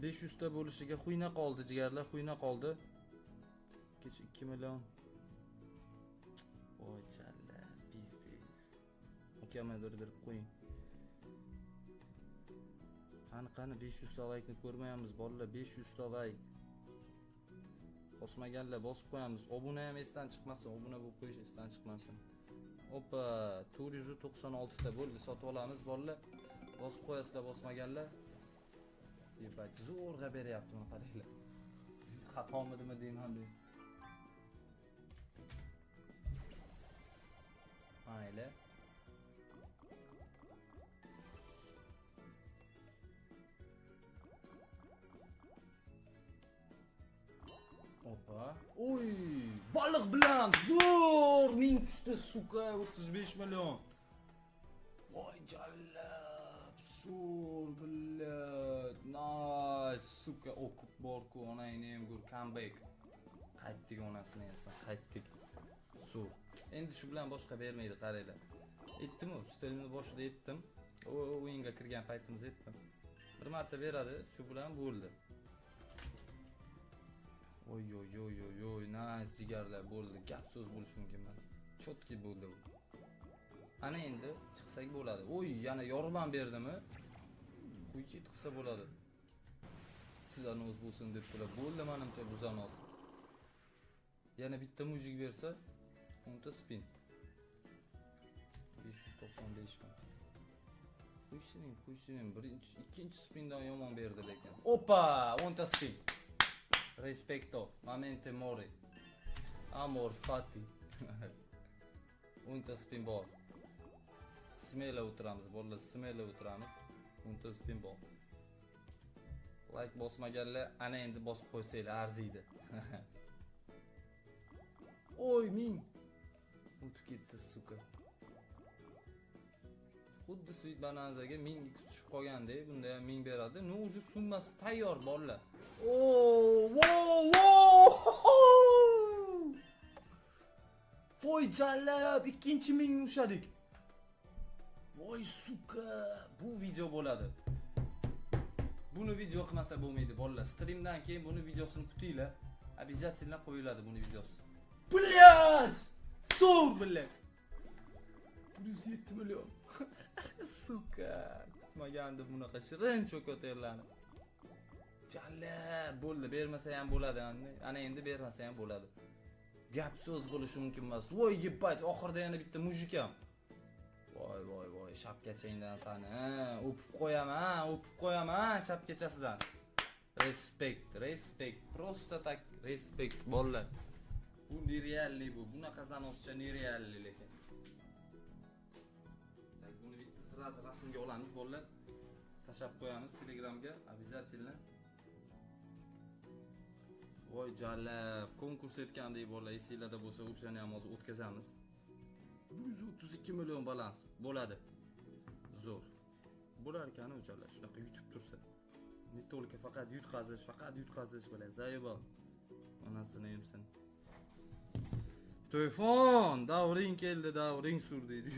500 ta bo'lishiga xuyna qoldi jigarlar, xuyna qoldi. Kecha 2 million. Voy challa, biznes. Ukamga berib qo'ying. Qani 500 ta like'ni ko'rmayapmiz bolalar, 500 ta like. Bosmaganlar bosib qo'yamiz. Obuna ham esdan chiqmasin, obuna bo'lib qo'yish esdan chiqmasin. Hoppa, 496 ta bo'ldi, sotib olamiz bolalar. Bosib qo'yasizlar bosmaganlar. Yepat, zo'rg'a beryapti buni qaranglar. Xatomidimi deyman deb. Mayli. Hoppa. Oy, baliq bilan zo'r ming tushdi, suka, 35 million. Voy jallab, zo'r billat. Nice, suka, o'qib bor-ku, onangni ham ko'r, comeback. Qaytdik onasini esa, qaytdik. Zo'r. Endi shu bilan boshqa bermaydi, qaranglar. Aytdim-ku, streamni boshida aytdim. O'yinga kirgan paytimiz aytdim. Bir marta beradi, shu bilan bo'ldi. Oy, nice jigarlar bo'ldi. Gap so'z bo'lishi mumkin emas. Chotki bo'ldi bu. Ana endi chiqsak bo'ladi. Oy, yana yorman berdimi? Qo'ychi chiqsa bo'ladi. Sizanoz bo'lsin deb turib bo'ldi menimcha buzanoz. Yana bitta mujik bersa, unta spin. 595 mi? Qo'ysining, birinchi, ikkinchi spindan yomon berdi lekin. Opa, 10 ta spin. Respecto, mamente mori. Amor fati. 10 ta spin bor. Smela o'tiramiz, bolalar, smela o'tiramiz. 10 ta spin bor. Like bosmaganlar, ana endi bosib qo'ysanglar arziydi. Oy, ming. O'tib ketdi, suka. Xuddi Sweet Bananaga 1000 tushib qolgandek, bunda ham 1000 beradi. No, o'zi summasi tayyor bolalar. Voy jallab, ikkinchi 1000 ushadik. Voy suka, bu video bo'ladi. Buni video qilmasa bo'lmaydi bolalar. Streamdan keyin buni videosini kutinglar. Обязательно qo'yiladi buni videosi. Blyat! So'r blyat. 107 million. Suka, kutmagandim bunaqa shirin cho'koterlarni. Jalla, bo'ldi, bermasa ham bo'ladi. Ana endi bermasa ham bo'ladi. Gap so'z bo'lishi mumkin emas. Voy yepat, oxirida yana bitta mujik ham. Voy, shapkachangdan sani, o'pib qo'yaman, shapkachasidan. Respect, просто так respect bolalar. Bu nerealli bu. Bunaqa zanoscha nerealli lekin. Buni bitta sразу rasmga olamiz bolalar. Tashab qo'yamiz Telegramga, обязательно. Voy jallab, konkurs o'tgandek bolalar, esinglarda bo'lsa, o'shani ham hozir o'tkazamiz. 132 million balans bo'ladi. Zo'r. Bo'lar ekan o'chalar, shunaqa yutib tursa. Ne только faqat yutqazish bilan zayibo. Onasini emsin. Telefon, davring keldi, davring sur deydi.